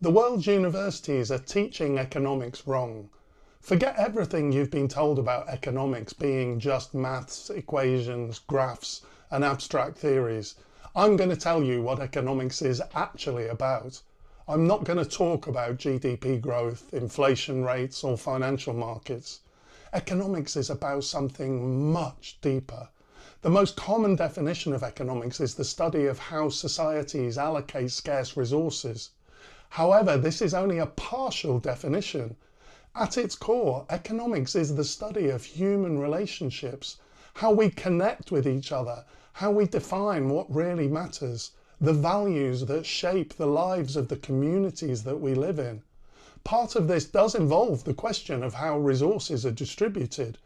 The world's universities are teaching economics wrong. Forget everything you've been told about economics being just maths, equations, graphs, and abstract theories. I'm going to tell you what economics is actually about. I'm not going to talk about GDP growth, inflation rates, or financial markets. Economics is about something much deeper. The most common definition of economics is the study of how societies allocate scarce resources. However, this is only a partial definition. At its core, economics is the study of human relationships, how we connect with each other, how we define what really matters, the values that shape the lives of the communities that we live in. Part of this does involve the question of how resources are distributed.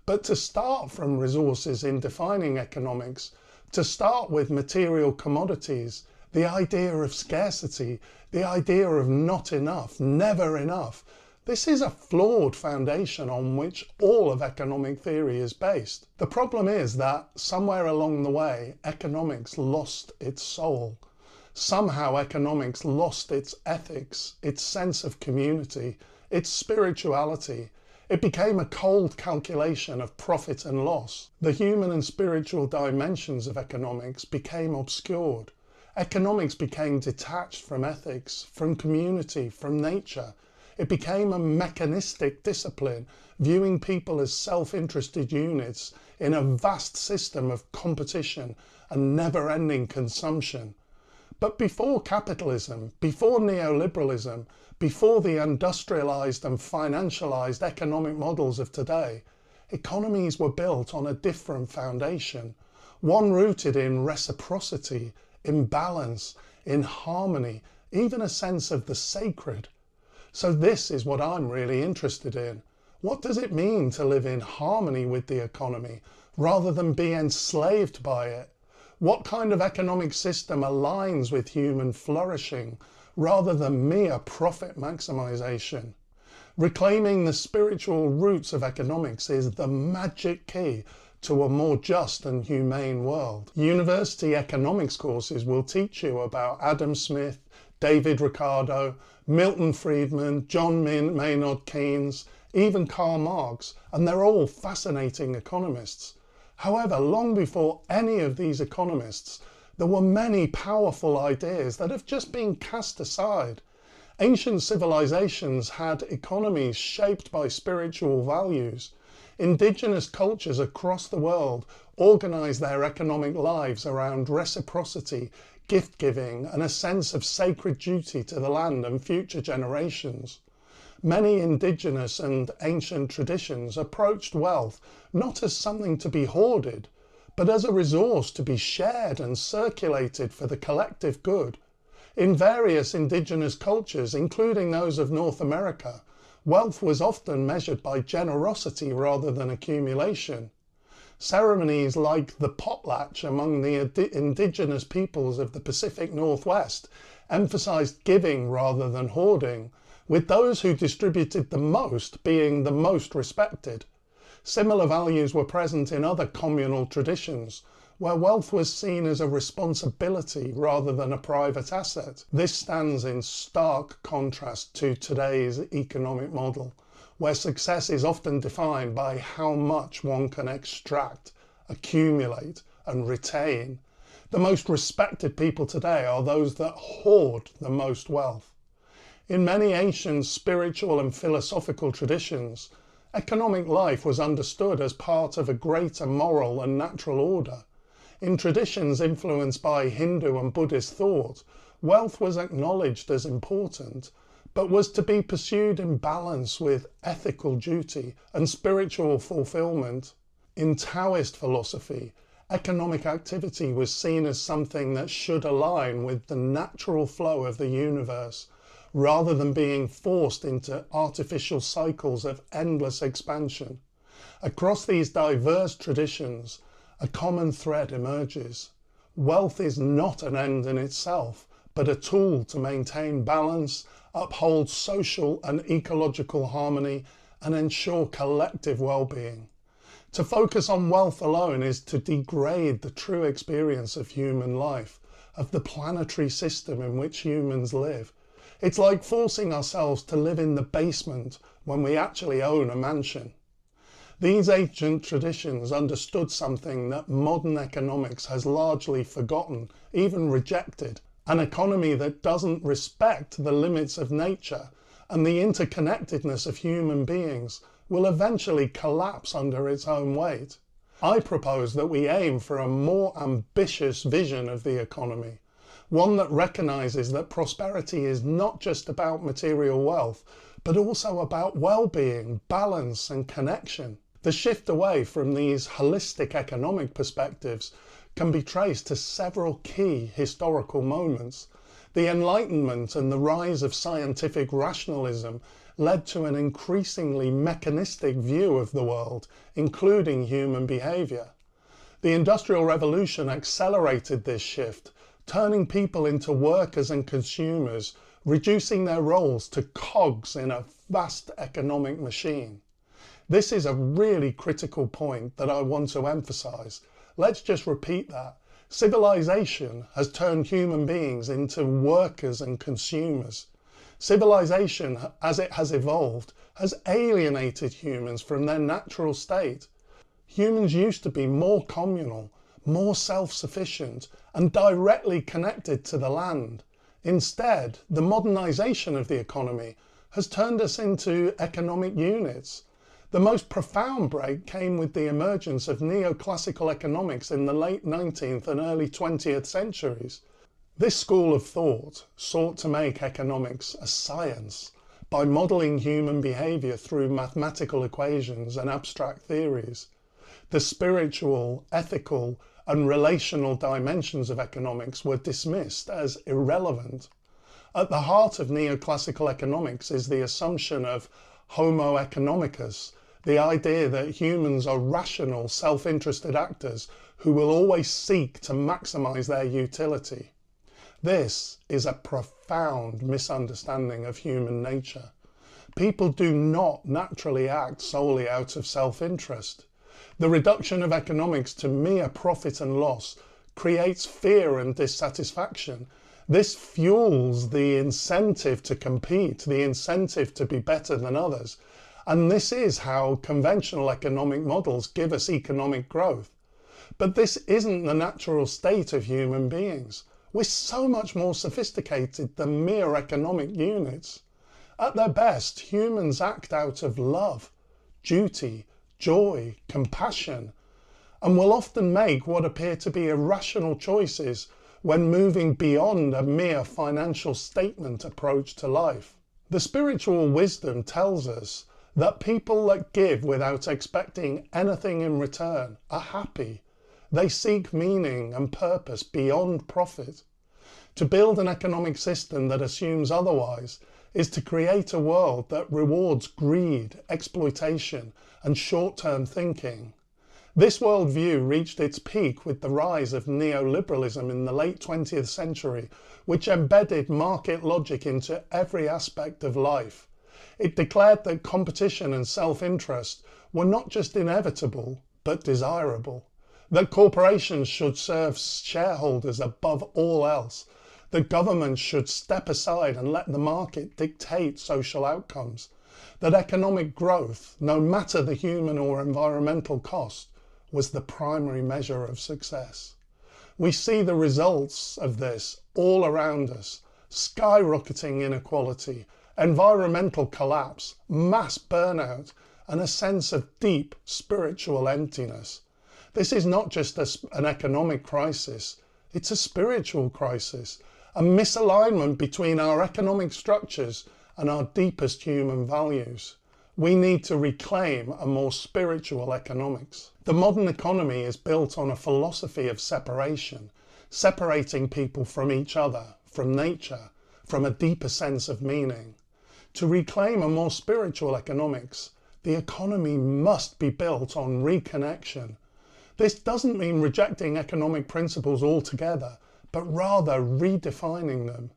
But to start from resources in defining economics, to start with material commodities, the idea of scarcity, the idea of not enough, never enough, this is a flawed foundation on which all of economic theory is based. The problem is that somewhere along the way, economics lost its soul. Somehow economics lost its ethics, its sense of community, its spirituality. It became a cold calculation of profit and loss. The human and spiritual dimensions of economics became obscured. Economics became detached from ethics, from community, from nature. It became a mechanistic discipline, viewing people as self-interested units in a vast system of competition and never-ending consumption. But before capitalism, before neoliberalism, before the industrialized and financialized economic models of today, economies were built on a different foundation, one rooted in reciprocity, in balance, in harmony, even a sense of the sacred. So this is what I'm really interested in. What does it mean to live in harmony with the economy rather than be enslaved by it? What kind of economic system aligns with human flourishing rather than mere profit maximization? Reclaiming the spiritual roots of economics is the magic key to a more just and humane world. University economics courses will teach you about Adam Smith, David Ricardo, Milton Friedman, John Maynard Keynes, even Karl Marx, and they're all fascinating economists. However, long before any of these economists, there were many powerful ideas that have just been cast aside. Ancient civilizations had economies shaped by spiritual values. Indigenous cultures across the world organized their economic lives around reciprocity, gift-giving, and a sense of sacred duty to the land and future generations. Many indigenous and ancient traditions approached wealth not as something to be hoarded, but as a resource to be shared and circulated for the collective good. In various indigenous cultures, including those of North America, wealth was often measured by generosity rather than accumulation. Ceremonies like the potlatch among the indigenous peoples of the Pacific Northwest emphasized giving rather than hoarding, with those who distributed the most being the most respected. Similar values were present in other communal traditions, where wealth was seen as a responsibility rather than a private asset. This stands in stark contrast to today's economic model, where success is often defined by how much one can extract, accumulate, and retain. The most respected people today are those that hoard the most wealth. In many ancient spiritual and philosophical traditions, economic life was understood as part of a greater moral and natural order. In traditions influenced by Hindu and Buddhist thought, wealth was acknowledged as important, but was to be pursued in balance with ethical duty and spiritual fulfillment. In Taoist philosophy, economic activity was seen as something that should align with the natural flow of the universe, rather than being forced into artificial cycles of endless expansion. Across these diverse traditions, a common thread emerges. Wealth is not an end in itself, but a tool to maintain balance, uphold social and ecological harmony, and ensure collective well-being. To focus on wealth alone is to degrade the true experience of human life, of the planetary system in which humans live. It's like forcing ourselves to live in the basement when we actually own a mansion. These ancient traditions understood something that modern economics has largely forgotten, even rejected: an economy that doesn't respect the limits of nature and the interconnectedness of human beings will eventually collapse under its own weight. I propose that we aim for a more ambitious vision of the economy, one that recognises that prosperity is not just about material wealth, but also about well-being, balance and connection. The shift away from these holistic economic perspectives can be traced to several key historical moments. The Enlightenment and the rise of scientific rationalism led to an increasingly mechanistic view of the world, including human behaviour. The Industrial Revolution accelerated this shift, turning people into workers and consumers, reducing their roles to cogs in a vast economic machine. This is a really critical point that I want to emphasise. Let's just repeat that. Civilization has turned human beings into workers and consumers. Civilization, as it has evolved, has alienated humans from their natural state. Humans used to be more communal, more self-sufficient, and directly connected to the land. Instead, the modernisation of the economy has turned us into economic units. The most profound break came with the emergence of neoclassical economics in the late 19th and early 20th centuries. This school of thought sought to make economics a science by modelling human behaviour through mathematical equations and abstract theories. The spiritual, ethical and relational dimensions of economics were dismissed as irrelevant. At the heart of neoclassical economics is the assumption of Homo economicus, the idea that humans are rational, self-interested actors who will always seek to maximise their utility. This is a profound misunderstanding of human nature. People do not naturally act solely out of self-interest. The reduction of economics to mere profit and loss creates fear and dissatisfaction. This fuels the incentive to compete, the incentive to be better than others. And this is how conventional economic models give us economic growth. But this isn't the natural state of human beings. We're so much more sophisticated than mere economic units. At their best, humans act out of love, duty, joy, compassion, and will often make what appear to be irrational choices when moving beyond a mere financial statement approach to life. The spiritual wisdom tells us that people that give without expecting anything in return are happy. They seek meaning and purpose beyond profit. To build an economic system that assumes otherwise is to create a world that rewards greed, exploitation, and short-term thinking. This worldview reached its peak with the rise of neoliberalism in the late 20th century, which embedded market logic into every aspect of life. It declared that competition and self-interest were not just inevitable, but desirable. That corporations should serve shareholders above all else. That governments should step aside and let the market dictate social outcomes. That economic growth, no matter the human or environmental cost, was the primary measure of success. We see the results of this all around us: skyrocketing inequality, environmental collapse, mass burnout, and a sense of deep spiritual emptiness. This is not just an economic crisis, it's a spiritual crisis, a misalignment between our economic structures and our deepest human values. We need to reclaim a more spiritual economics. The modern economy is built on a philosophy of separation, separating people from each other, from nature, from a deeper sense of meaning. To reclaim a more spiritual economics, the economy must be built on reconnection. This doesn't mean rejecting economic principles altogether, but rather redefining them.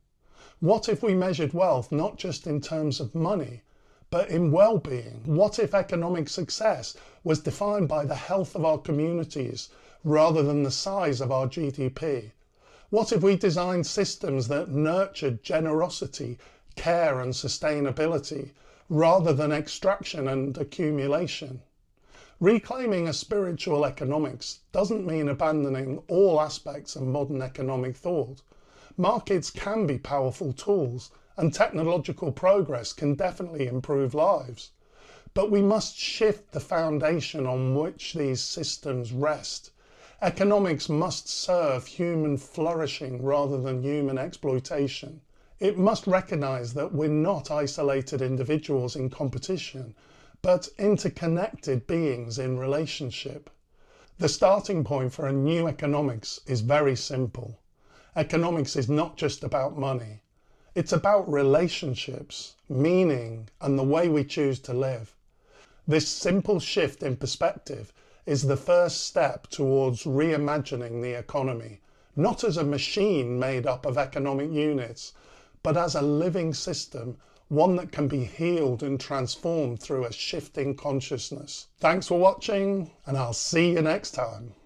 What if we measured wealth not just in terms of money, but in well-being? What if economic success was defined by the health of our communities rather than the size of our GDP? What if we designed systems that nurtured generosity, care and sustainability, rather than extraction and accumulation. Reclaiming a spiritual economics doesn't mean abandoning all aspects of modern economic thought. Markets can be powerful tools, and technological progress can definitely improve lives. But we must shift the foundation on which these systems rest. Economics must serve human flourishing rather than human exploitation. It must recognise that we're not isolated individuals in competition, but interconnected beings in relationship. The starting point for a new economics is very simple. Economics is not just about money. It's about relationships, meaning, and the way we choose to live. This simple shift in perspective is the first step towards reimagining the economy, not as a machine made up of economic units, but as a living system, one that can be healed and transformed through a shifting consciousness. Thanks for watching, and I'll see you next time.